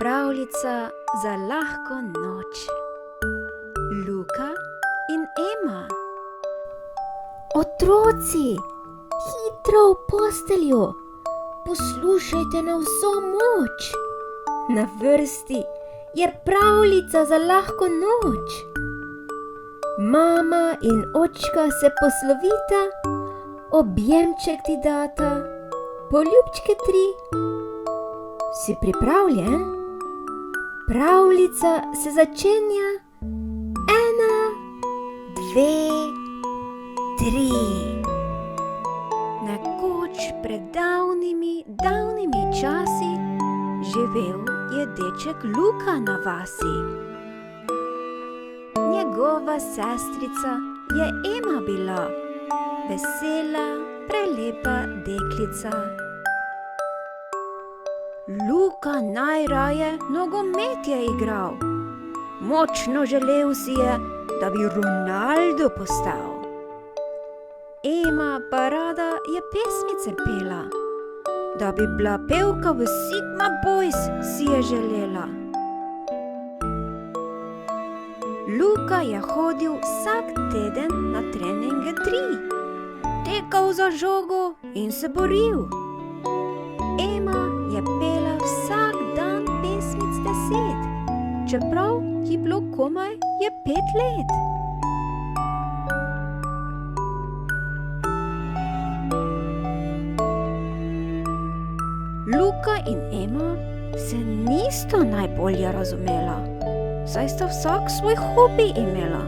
Pravljica za lahko noč. Luka in Ema. Otroci, hitro v posteljo, poslušajte na vso moč. Na vrsti je pravljica za lahko noč. Mama in očka se poslovita, objemček ti data, poljubčke 3. Si pripravljen? Pravljica se začenja 1, 2, 3. Nekoč pred davnimi časi živel je deček Luka na vasi. Njegova sestrica je Ema bila, vesela, prelepa deklica. Luka najraje nogomet je igral. Močno želel si je, da bi Ronaldo postal. Ema pa rada je pesmice pela. Da bi bila pevka v Sigma Boys, si je želela. Luka je hodil vsak teden na treninge 3. Tekal za žogo in se boril. Ema je pela vsak dan pesmic 10, čeprav ji bilo komaj je 5 let. Luka in Ema se nista najbolje razumela, saj sta vsak svoj hobi imela.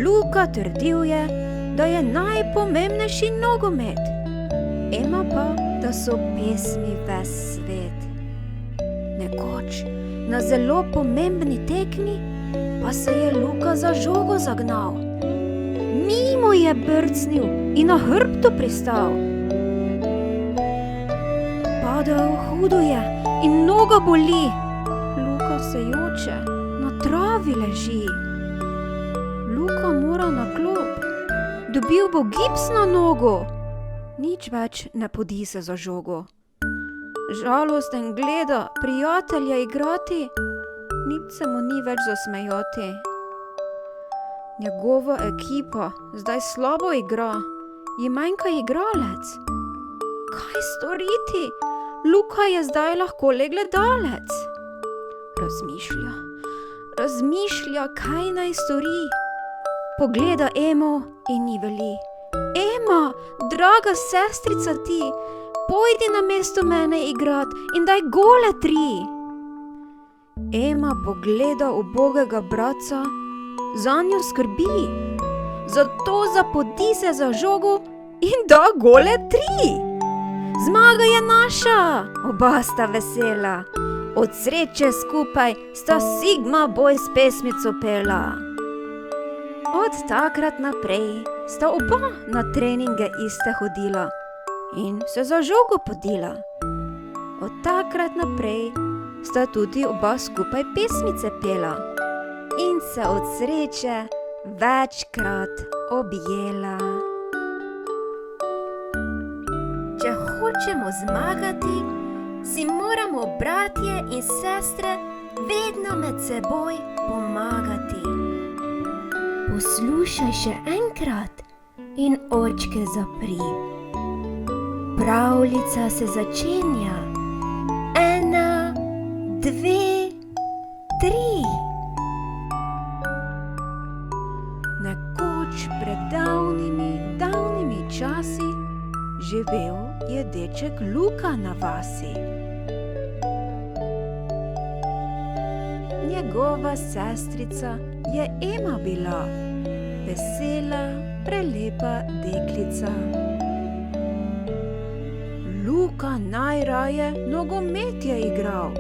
Luka trdil je, da je najpomembnejši nogomet, Ema pa, da so pesmi ves svet. Nekoč, na zelo pomembni tekmi, pa se je Luka za žogo zagnal. Mimo je brcnil in na hrbtu pristal. Padel hudo je in noga boli. Luka se joče, na travi leži. Luka mora na klop, dobil bo gips na nogo. Nič več ne podi se za žogo. Žalosten gleda prijatelja igrati, nič se mu ni več zasmejati. Njegova ekipa zdaj slabo igra, ji manjka igralec. Kaj storiti? Luka je zdaj lahko le gledalec. Razmišlja, kaj naj stori. Pogleda Emo in ji veli: Ema, draga sestrica ti, pojdi namesto mene igrat in daj gole 3. Ema pogleda ubogega bratca, zanjo skrbi, zato zapodi se za žogo in da gole 3. Zmaga je naša, oba sta vesela, od sreče skupaj sta Sigma Boys pesmico pela. Od takrat naprej sta oba na treninge iste hodila in se za žogo podila. Od takrat naprej sta tudi oba skupaj pesmice pela in se od sreče večkrat objela. Če hočemo zmagati, si moramo bratje in sestre vedno med seboj pomagati. Poslušaj še enkrat in očke zapri. Pravljica se začenja 1, 2, 3. Nekoč pred davnimi časi živel je deček Luka na vasi. Njegova sestrica je Ema bila, vesela, prelepa deklica. Luka najraje nogomet je igral.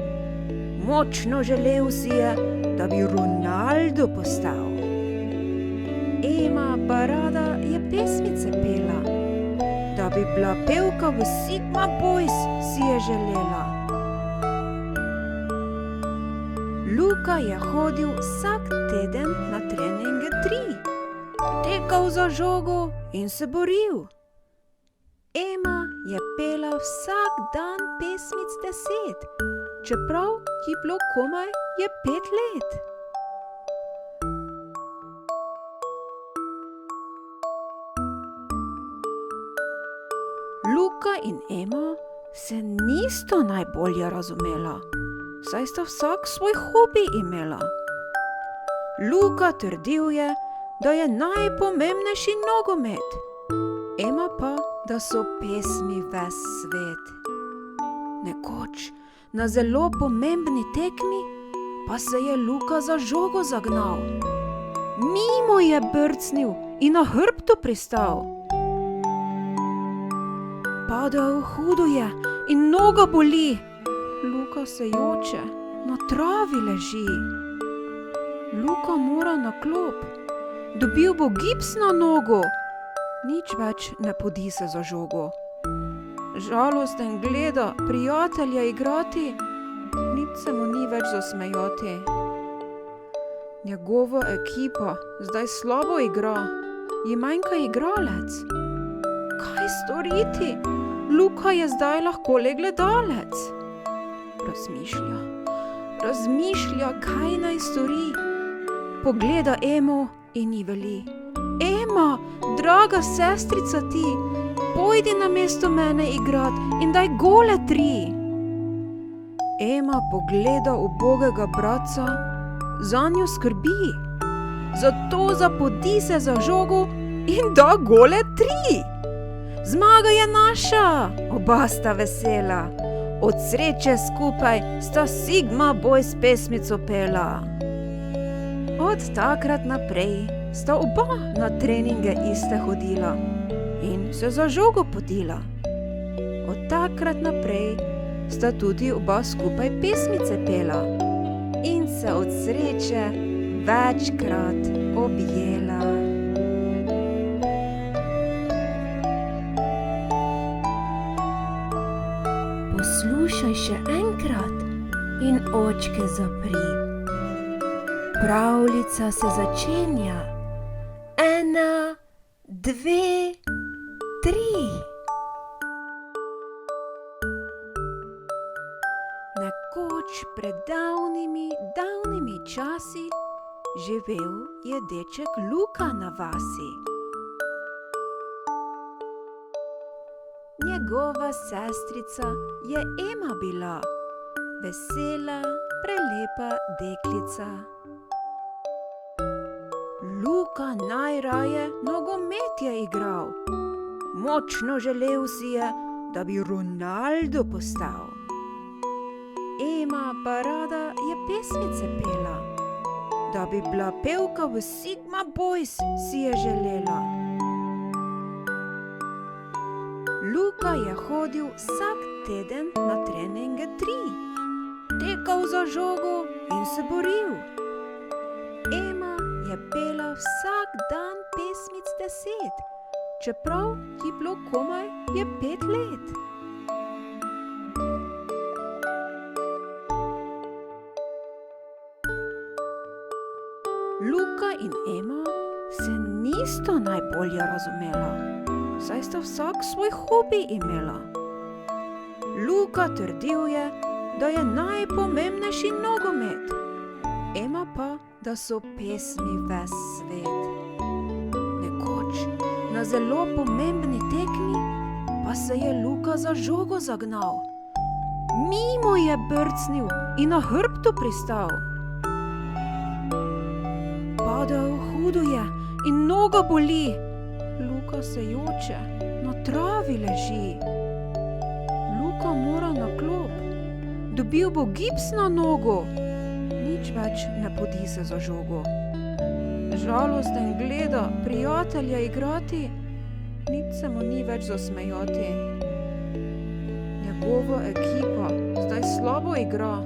Močno želel si je, da bi Ronaldo postal. Ema pa rada je pesmice pela. Da bi bila pevka v Sigma Boys, si je želela. Luka je hodil vsak teden na treninge 3. Tekal za žogo in se boril. Ema je pela vsak dan pesmic 10, čeprav ji bilo komaj je 5 let. Luka in Ema se nista najbolje razumela, saj sta vsak svoj hobi imela. Luka trdil je, da je najpomembnejši nogomet, Ema pa, da so pesmi ves svet. Nekoč, na zelo pomembni tekmi, pa se je Luka za žogo zagnal. Mimo je brcnil in na hrbtu pristal. Padel hudo je in noga boli. Luka se joče, na travi leži. Luka mora na klop, dobil bo gips na nogo. Nič več ne podi se za žogo. Žalosten gleda prijatelja igrati, nič se mu ni več zasmejati. Njegova ekipa zdaj slabo igra, ji manjka igralec. Kaj storiti? Luka je zdaj lahko le gledalec. Razmišlja, kaj naj stori. Pogleda Emo in ji veli: Ema, draga sestrica ti, pojdi namesto mene igrat in daj gole 3. Ema pogleda ubogega bratca, zanjo skrbi, zato zapodi se za žogo in da gole 3. Zmaga je naša, oba sta vesela, od sreče skupaj sta Sigma Boys pesmico pela. Od takrat naprej sta oba na treninge iste hodila in se za žogo podila. Od takrat naprej sta tudi oba skupaj pesmice pela in se od sreče večkrat objela. Poslušaj še enkrat in očke zapri. Pravljica se začenja. 1, 2, 3. Nekoč pred davnimi časi živel je deček Luka na vasi. Njegova sestrica je Ema bila, vesela, prelepa deklica. Luka najraje nogomet je igral, močno želel si je, da bi Ronaldo postal. Ema pa rada je pesmice pela, da bi bila pevka v Sigma Boys, si je želela. Luka je hodil vsak teden na treninge 3, tekal za žogo in se boril. Ema je pela vsak dan pesmic 10, čeprav ji bilo komaj je 5 let. Luka in Ema se nista najbolje razumela, saj sta vsak svoj hobi imela. Luka trdil je, da je najpomembnejši nogomet, Ema pa, da so pesmi ves svet. Nekoč, na zelo pomembni tekmi, pa se je Luka za žogo zagnal. Mimo je brcnil in na hrbtu pristal. Padel hudo je in noga boli. Luka se joče, na travi leži. Luka mora na klop, dobil bo gips na nogo. Nič več ne podi se za žogo. Žalosten gleda prijatelja igrati, nič se mu ni več zasmejati. Njegova ekipa zdaj slabo igra,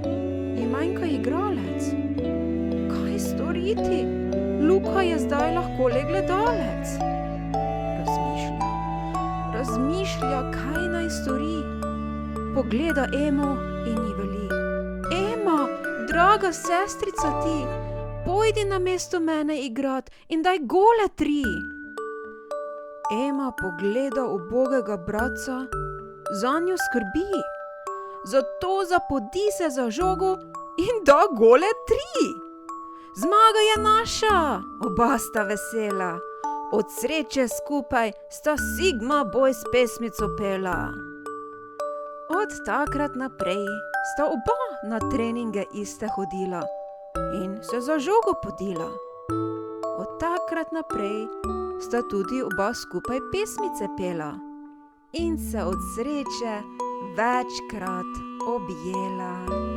ji manjka igralec. Kaj storiti? Luka je zdaj lahko le gledalec. Razmišlja, kaj naj stori. Pogleda Emo in ji veli: Ema, draga sestrica ti, pojdi namesto mene igrat in daj gole 3. Ema pogleda ubogega bratca, zanjo skrbi, zato zapodi se za žogo in da gole 3. Zmaga je naša, oba sta vesela, od sreče skupaj sta Sigma boj s pesmico pela. Od takrat naprej sta oba na treninge iste hodila in se za žogo podila. Od takrat naprej sta tudi oba skupaj pesmice pela in se od sreče večkrat objela.